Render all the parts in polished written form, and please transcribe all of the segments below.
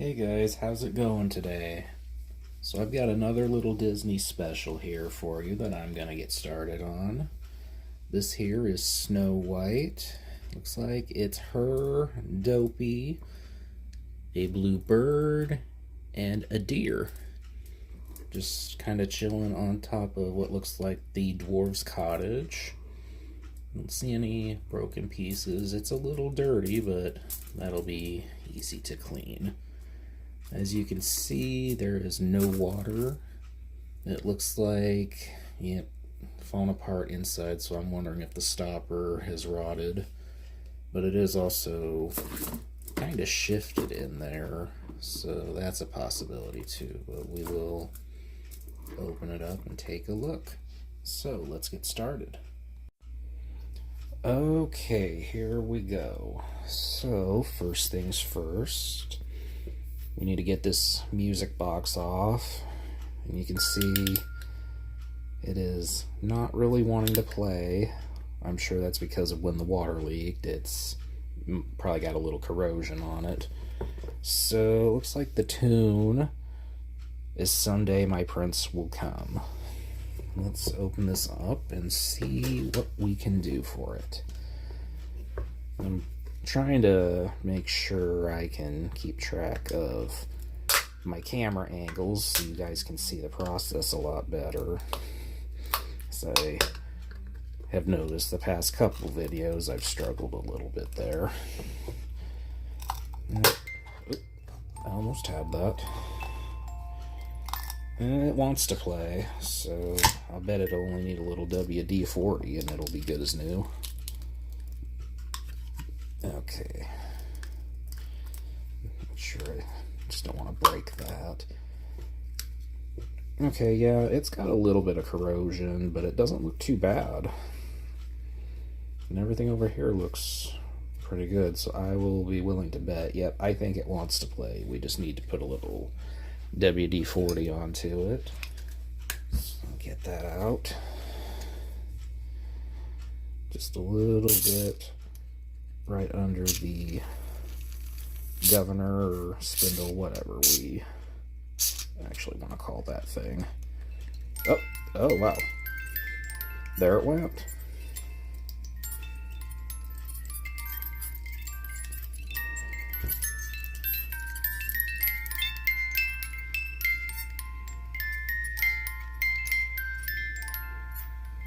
Hey guys, how's it going today? So I've got another little Disney special here for you that I'm gonna get started on. This here is Snow White. Looks like it's her, Dopey, a blue bird, and a deer. Just kind of chilling on top of what looks like the dwarf's cottage. Don't see any broken pieces. It's a little dirty, but that'll be easy to clean. As you can see, there is no water. It looks like, yep, fallen apart inside, so I'm wondering if the stopper has rotted. But it is also kind of shifted in there, so that's a possibility too. But we will open it up and take a look. So let's get started. Okay, here we go. So first things first, we need to get this music box off, and you can see it is not really wanting to play. I'm sure that's because of when the water leaked. It's probably got a little corrosion on it. So it looks like the tune is Someday My Prince Will Come. Let's open this up and see what we can do for it. I'm trying to make sure I can keep track of my camera angles so you guys can see the process a lot better. As I have noticed the past couple videos, I've struggled a little bit there. I almost had that. And it wants to play, so I'll bet it'll only need a little WD-40 and it'll be good as new. Okay. Make sure I just don't want to break that. Okay, yeah, it's got a little bit of corrosion, but it doesn't look too bad. And everything over here looks pretty good, so I will be willing to bet, yep, I think it wants to play. We just need to put a little WD-40 onto it. So I'll get that out. Just a little bit right under the governor or spindle, whatever we actually want to call that thing. Oh wow. There it went.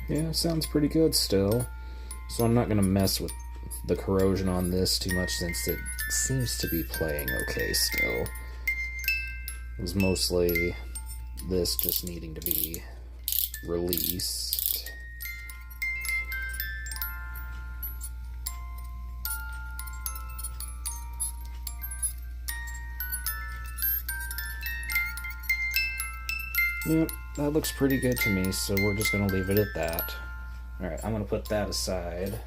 Yeah, sounds pretty good still. So I'm not going to mess with the corrosion on this too much since it seems to be playing okay still. It was mostly this just needing to be released. Yep, that looks pretty good to me, so we're just going to leave it at that. Alright, I'm going to put that aside.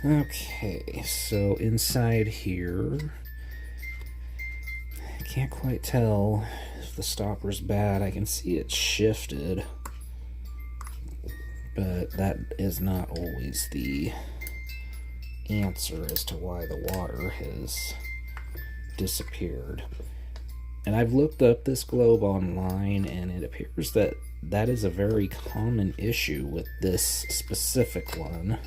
Okay, so inside here, I can't quite tell if the stopper's bad. I can see it's shifted, but that is not always the answer as to why the water has disappeared. And I've looked up this globe online, and it appears that that is a very common issue with this specific one,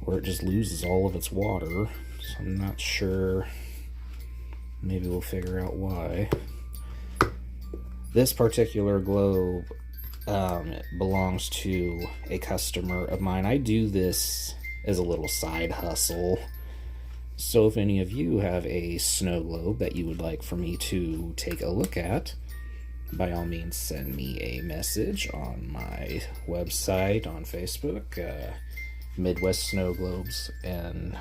where it just loses all of its water. So I'm not sure. Maybe we'll figure out why. This particular globe belongs to a customer of mine. I do this as a little side hustle. So if any of you have a snow globe that you would like for me to take a look at, by all means send me a message on my website, on Facebook, Midwest Snow Globes, and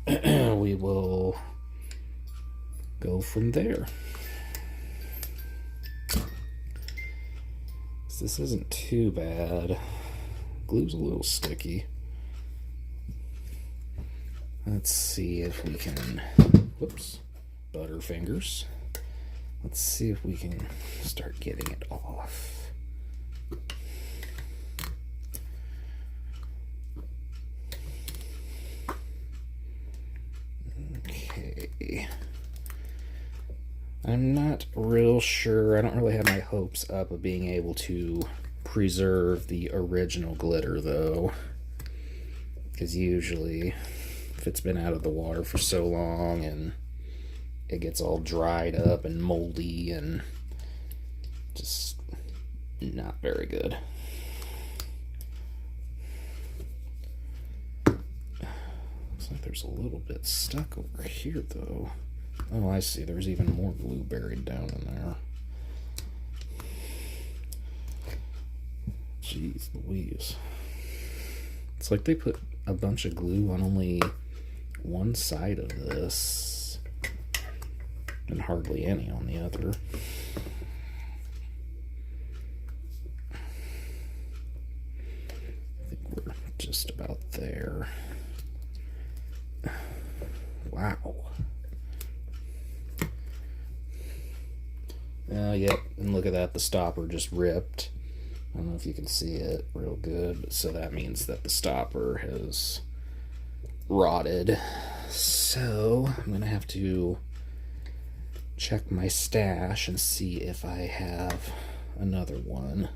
we will go from there. So this isn't too bad. Glue's a little sticky. Let's see if we can, whoops, butterfingers. Let's see if we can start getting it off. I'm not real sure. I don't really have my hopes up of being able to preserve the original glitter, though. Because usually, if it's been out of the water for so long and it gets all dried up and moldy and just not very good. Looks like there's a little bit stuck over here, though. Oh, I see. There's even more glue buried down in there. Jeez Louise. It's like they put a bunch of glue on only one side of this and hardly any on the other. I think we're just about there. Wow. Yep, and look at that, the stopper just ripped. I don't know if you can see it real good, but so that means that the stopper has rotted. So I'm gonna have to check my stash and see if I have another one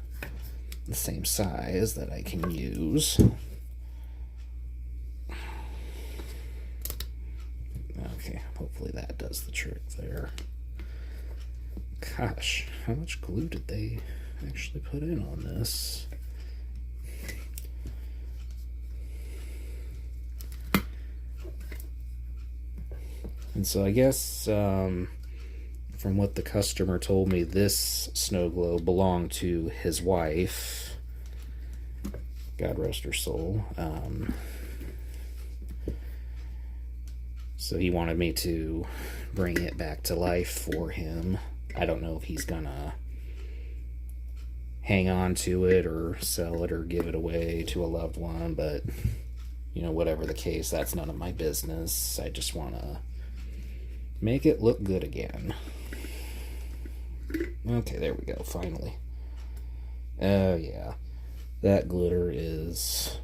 the same size that I can use. Okay, hopefully that does the trick there. Gosh, how much glue did they actually put in on this? And so I guess from what the customer told me, this snow globe belonged to his wife. God rest her soul. So he wanted me to bring it back to life for him. I don't know if he's gonna hang on to it or sell it or give it away to a loved one, but you know, whatever the case, that's none of my business. I just want to make it look good again. Okay, there we go, finally. Oh yeah, that glitter is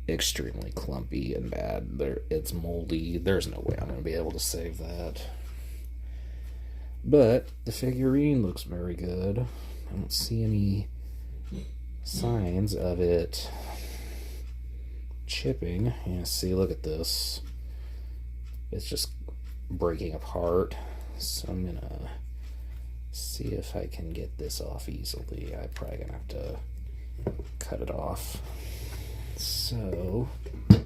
extremely clumpy and bad. It's moldy. There's no way I'm going to be able to save that. But the figurine looks very good. I don't see any signs of it chipping. Yeah, see, look at this. It's just breaking apart. So I'm going to see if I can get this off easily. I'm probably going to have to cut it off. So I'm going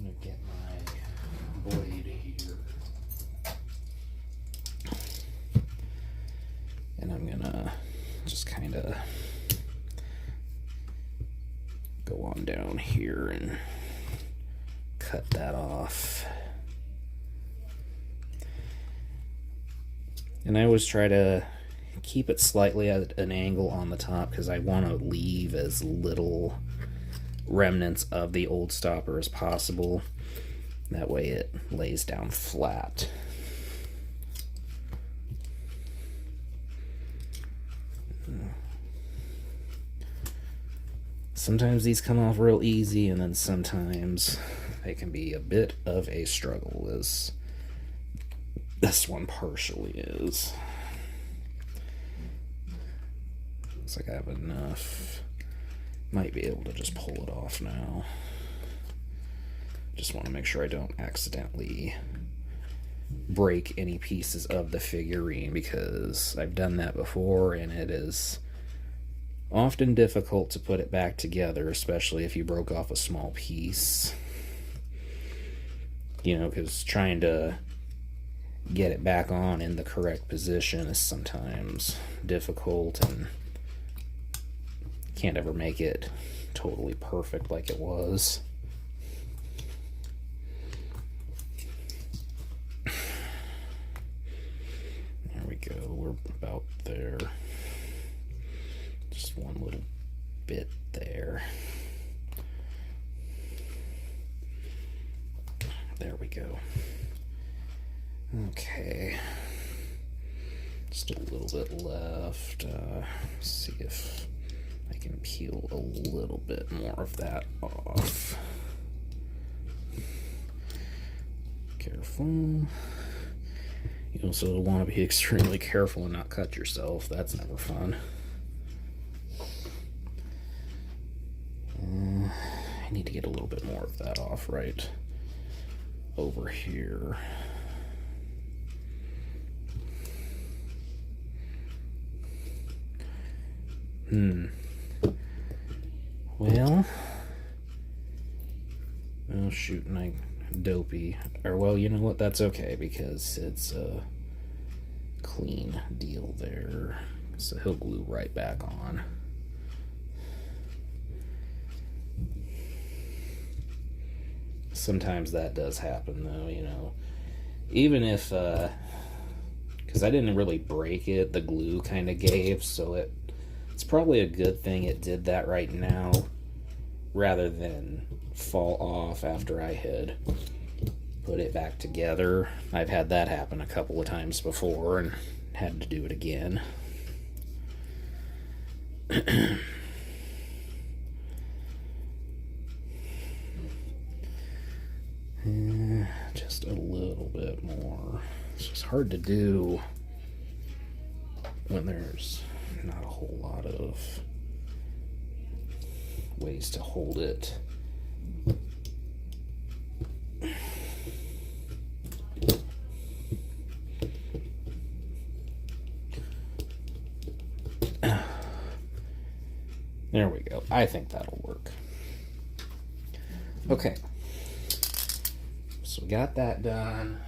to get my blade here. And I'm gonna just kind of go on down here and cut that off. And I always try to keep it slightly at an angle on the top because I want to leave as little remnants of the old stopper as possible. That way it lays down flat. Sometimes these come off real easy, and then sometimes they can be a bit of a struggle, as this one partially is. Looks like I have enough. Might be able to just pull it off now. Just want to make sure I don't accidentally break any pieces of the figurine, because I've done that before and it is often difficult to put it back together, especially if you broke off a small piece. You know, because trying to get it back on in the correct position is sometimes difficult, and can't ever make it totally perfect like it was. There we go, we're about there. Just one little bit there. There we go. Okay. Just a little bit left. See if I can peel a little bit more of that off. Careful. You also want to be extremely careful and not cut yourself. That's never fun. I need to get a little bit more of that off right over here. Well, oh shoot, and I dopey. Or well, you know what? That's okay because it's a clean deal there. So he'll glue right back on. Sometimes that does happen though, you know. Even if, because I didn't really break it, the glue kind of gave, so it's probably a good thing it did that right now rather than fall off after I had put it back together. I've had that happen a couple of times before and had to do it again. Just a little bit more. It's just hard to do when there's not a whole lot of ways to hold it. There we go. I think that'll work. Okay. So we got that done.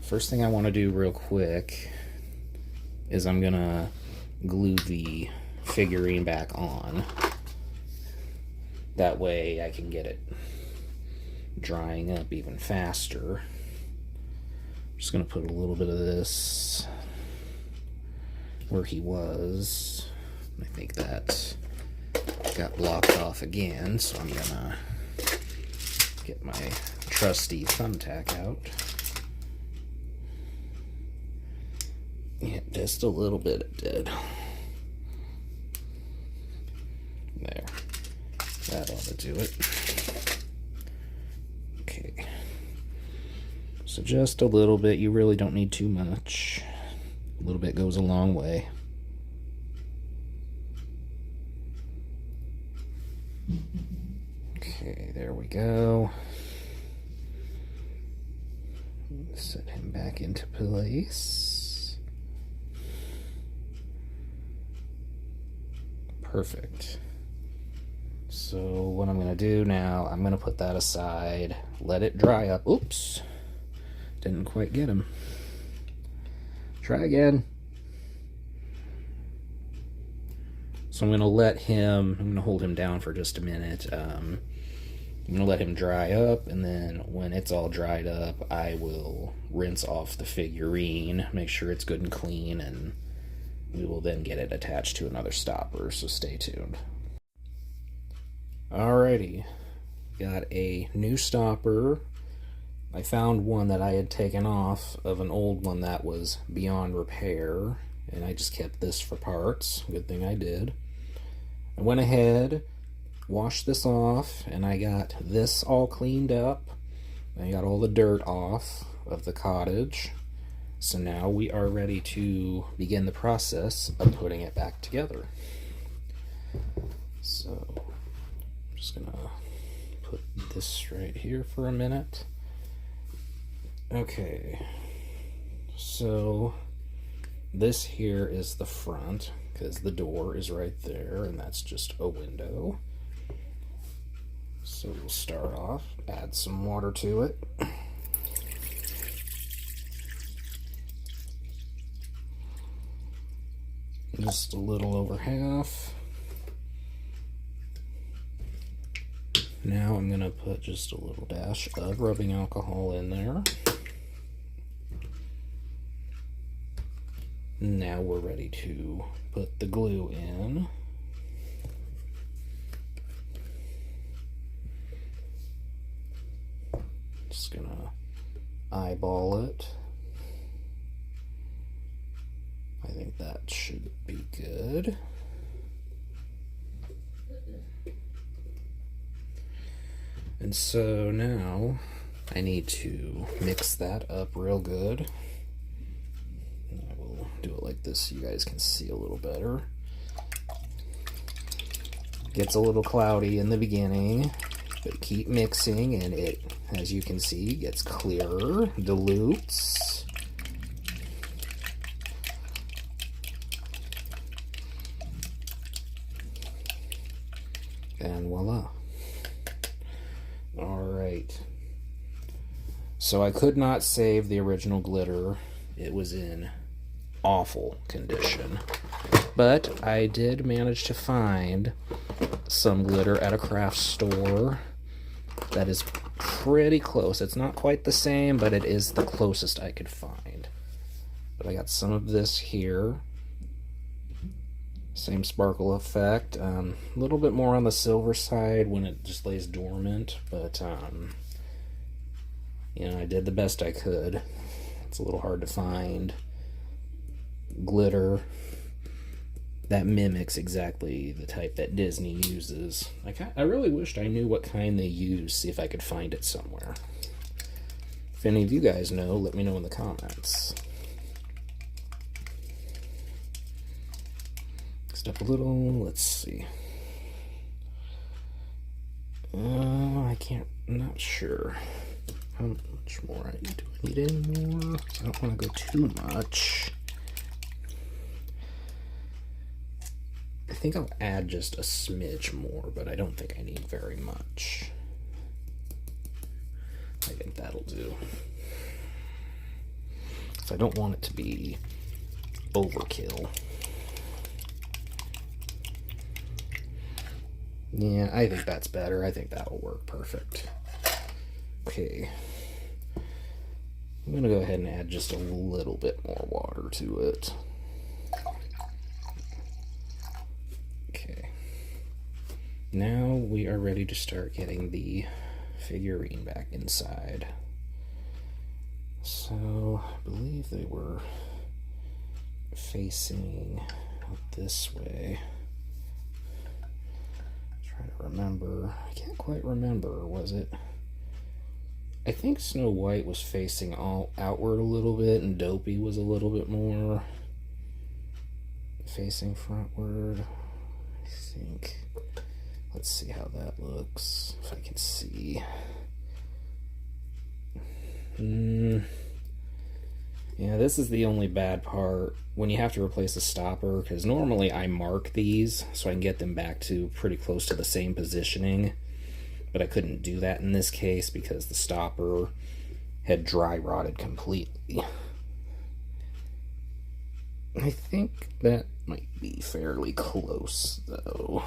First thing I want to do real quick is I'm going to glue the figurine back on. That way I can get it drying up even faster. I'm just going to put a little bit of this where he was. I think that got blocked off again, so I'm going to get my trusty thumbtack out. Yeah, just a little bit it did. There. That ought to do it. Okay. So just a little bit. You really don't need too much. A little bit goes a long way. Okay, there we go. Set him back into place. Perfect. So what I'm going to do now, I'm going to put that aside, let it dry up. Oops. Didn't quite get him. Try again. So I'm going to hold him down for just a minute. I'm going to let him dry up, and then when it's all dried up, I will rinse off the figurine, make sure it's good and clean, and we will then get it attached to another stopper, so stay tuned. Alrighty, got a new stopper. I found one that I had taken off of an old one that was beyond repair, and I just kept this for parts. Good thing I did. I went ahead, washed this off, and I got this all cleaned up. I got all the dirt off of the cottage. So now we are ready to begin the process of putting it back together. So I'm just gonna put this right here for a minute. Okay, so this here is the front, because the door is right there, and that's just a window. So we'll start off, add some water to it. Just a little over half. Now I'm going to put just a little dash of rubbing alcohol in there. Now we're ready to put the glue in. Just gonna eyeball it. I think that should be good. And so now I need to mix that up real good. And I will do it like this so you guys can see a little better. Gets a little cloudy in the beginning, but keep mixing and it, as you can see, gets clearer, dilutes. And voila. Alright. So I could not save the original glitter. It was in awful condition. But I did manage to find some glitter at a craft store that is pretty close. It's not quite the same, but it is the closest I could find. But I got some of this here. Same sparkle effect. A little bit more on the silver side when it just lays dormant, but you know, I did the best I could. It's a little hard to find glitter that mimics exactly the type that Disney uses. I really wished I knew what kind they use, see if I could find it somewhere. If any of you guys know, let me know in the comments. Next up a little, let's see. I'm not sure how much more I need. Do I need any more? I don't want to go too much. I think I'll add just a smidge more, but I don't think I need very much. I think that'll do. So I don't want it to be overkill. Yeah, I think that's better. I think that'll work perfect. Okay. I'm going to go ahead and add just a little bit more water to it. Okay. Now we are ready to start getting the figurine back inside. So, I believe they were facing this way. Trying to remember. I can't quite remember. Was it? I think Snow White was facing all outward a little bit, and Dopey was a little bit more facing frontward. I think. Let's see how that looks. If I can see. Yeah, this is the only bad part when you have to replace a stopper, because normally I mark these so I can get them back to pretty close to the same positioning, but I couldn't do that in this case because the stopper had dry rotted completely. I think that might be fairly close though.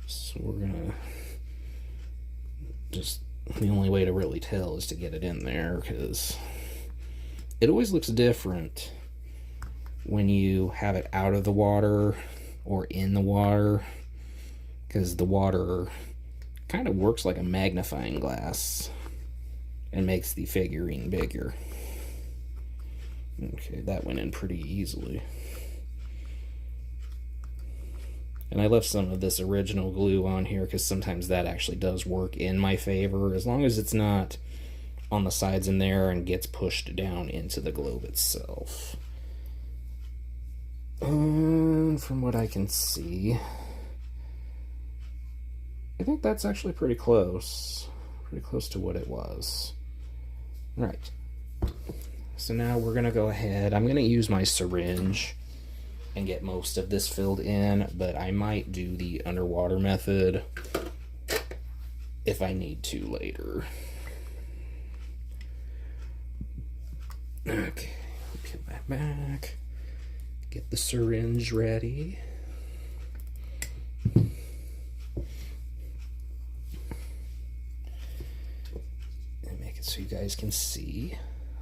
So we're gonna just, the only way to really tell is to get it in there, because it always looks different when you have it out of the water or in the water, because the water kind of works like a magnifying glass and makes the figurine bigger. Okay, that went in pretty easily. And I left some of this original glue on here because sometimes that actually does work in my favor, as long as it's not on the sides in there and gets pushed down into the globe itself. And from what I can see, I think that's actually pretty close to what it was. Right. So now we're gonna go ahead, I'm gonna use my syringe and get most of this filled in, but I might do the underwater method if I need to later. Okay, peel that back, get the syringe ready. And make it so you guys can see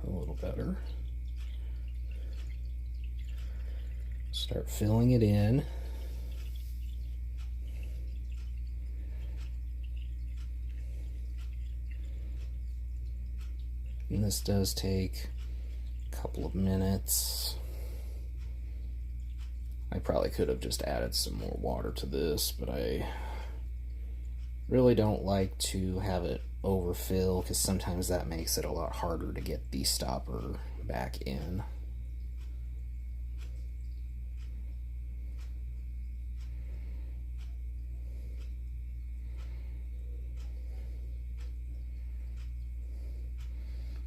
a little better. Start filling it in. And this does take a couple of minutes. I probably could have just added some more water to this, but I Really don't like to have it overfill because sometimes that makes it a lot harder to get the stopper back in.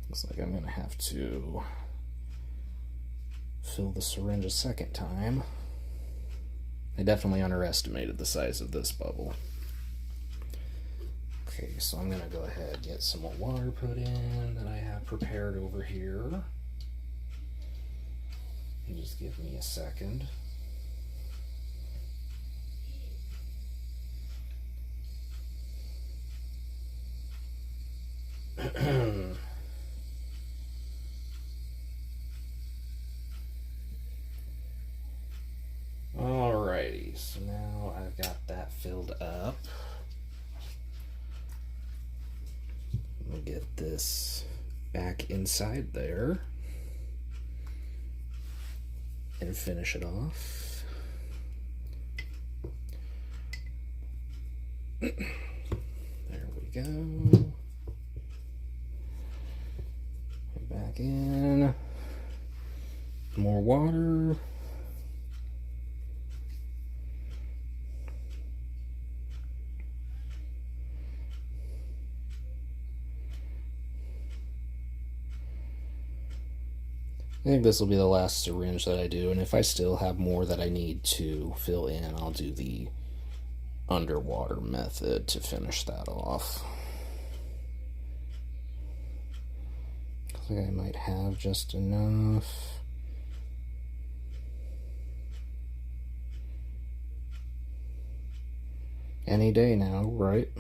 Looks like I'm going to have to fill the syringe a second time. I definitely underestimated the size of this bubble. Okay, so I'm going to go ahead and get some more water put in that I have prepared over here. And just give me a second. Alrighty, so now I've got that filled up. We'll get this back inside there and finish it off. There we go. Back in. More water. I think this will be the last syringe that I do, and if I still have more that I need to fill in, I'll do the underwater method to finish that off. I think I might have just enough. Any day now, right?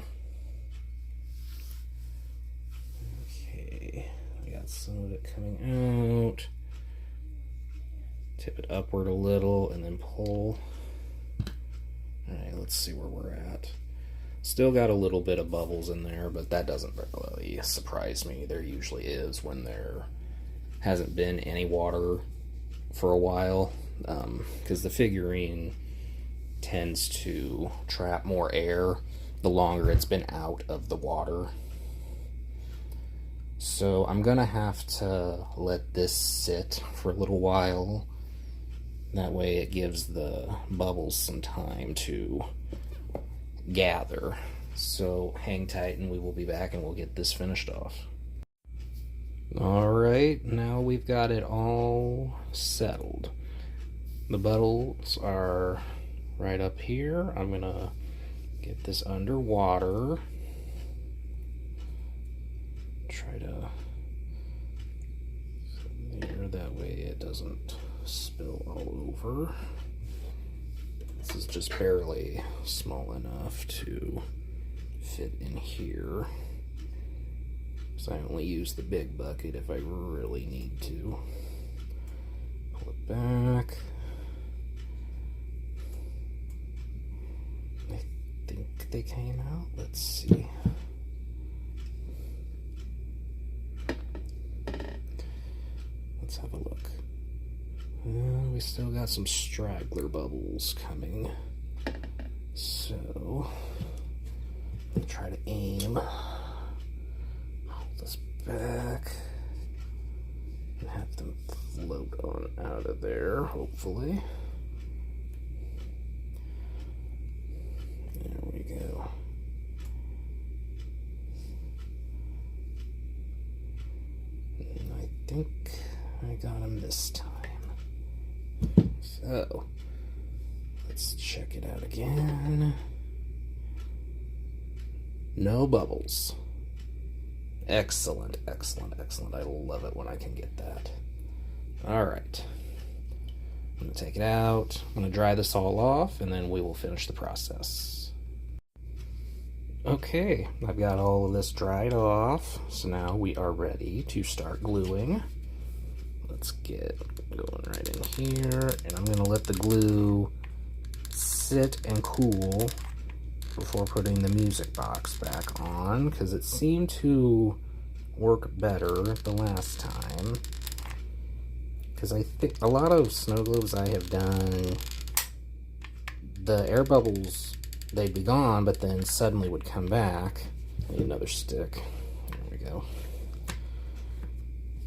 Okay, I got some of it coming out. Tip it upward a little and then pull. Alright, let's see where we're at. Still got a little bit of bubbles in there, but that doesn't really surprise me. There usually is when there hasn't been any water for a while, because the figurine tends to trap more air the longer it's been out of the water. So I'm gonna have to let this sit for a little while. That way it gives the bubbles some time to gather. So hang tight and we will be back and we'll get this finished off. Alright, now we've got it all settled. The bubbles are right up here. I'm gonna get this underwater. Try to there, that way it doesn't spill all over. This is just barely small enough to fit in here, so I only use the big bucket if I really need to. Pull it back. I think they came out. Let's see. Let's have a look. We still got some straggler bubbles coming. So, I'll try to aim. Hold this back. And have them float on out of there, hopefully. There we go. And I think I got him this time. So, let's check it out again. No bubbles. Excellent, excellent, excellent. I love it when I can get that. Alright. I'm going to take it out. I'm going to dry this all off, and then we will finish the process. Okay, I've got all of this dried off, so now we are ready to start gluing. Let's get going right in here, and I'm going to let the glue sit and cool before putting the music box back on, because it seemed to work better the last time. Because I think a lot of snow globes I have done, the air bubbles they'd be gone, but then suddenly would come back. Need another stick. There we go.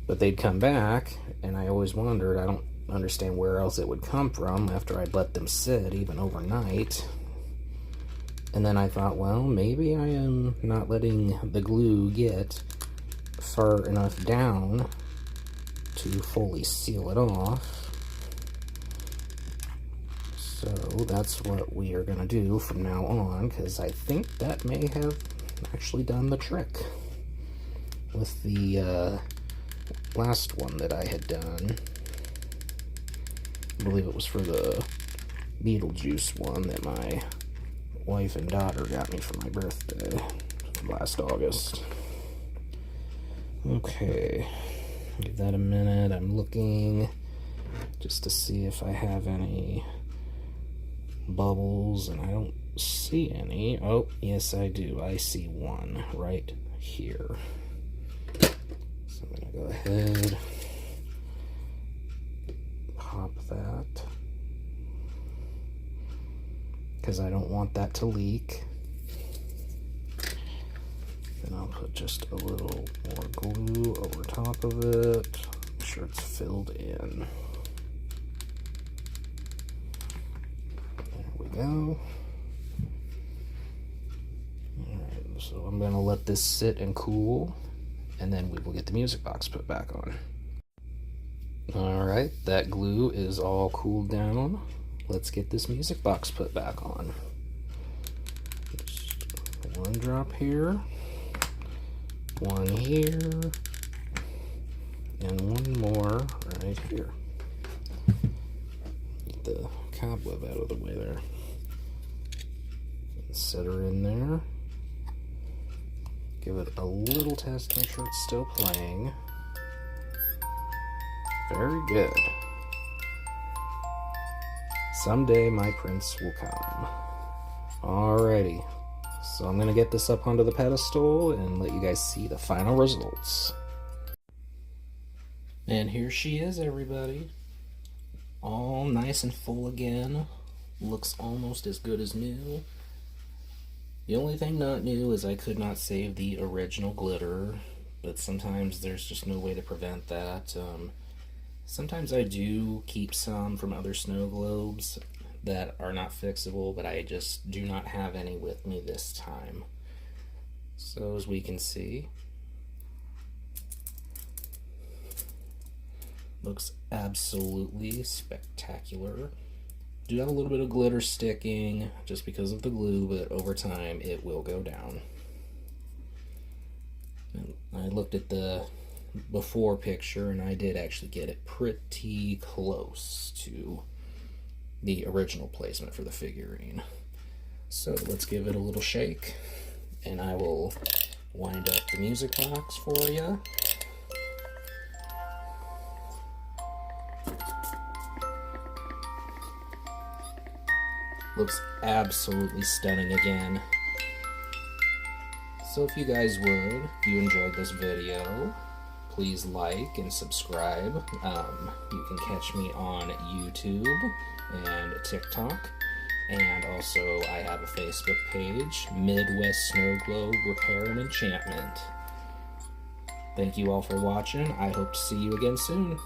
But they'd come back, and I always wondered, I don't understand where else it would come from after I'd let them sit, even overnight. And then I thought, well, maybe I am not letting the glue get far enough down to fully seal it off. So that's what we are going to do from now on, because I think that may have actually done the trick with the last one that I had done. I believe it was for the Beetlejuice one that my wife and daughter got me for my birthday last August. Okay, give that a minute. I'm looking just to see if I have any bubbles, and I don't see any. Oh, yes I do. I see one right here. So I'm gonna go ahead, pop that, because I don't want that to leak. Then I'll put just a little more glue over top of it. Make sure it's filled in. There we go. Alright, so I'm going to let this sit and cool, and then we will get the music box put back on. Alright, that glue is all cooled down. Let's get this music box put back on. Just one drop here, one here, and one more right here. Get the cobweb out of the way there. Set her in there. Give it a little test, make sure it's still playing. Very good. Someday my prince will come. Alrighty, so I'm gonna get this up onto the pedestal and let you guys see the final results. And here she is, everybody. All nice and full again. Looks almost as good as new. The only thing not new is I could not save the original glitter, but sometimes there's just no way to prevent that. Sometimes I do keep some from other snow globes that are not fixable, but I just do not have any with me this time. So as we can see, looks absolutely spectacular. Do have a little bit of glitter sticking just because of the glue, but over time it will go down. And I looked at the before picture and I did actually get it pretty close to the original placement for the figurine. So let's give it a little shake and I will wind up the music box for you. Looks absolutely stunning again. So if you guys would, if you enjoyed this video, please like and subscribe. You can catch me on YouTube and TikTok. And also I have a Facebook page, Midwest Snowglobe Repair and Enchantment. Thank you all for watching. I hope to see you again soon.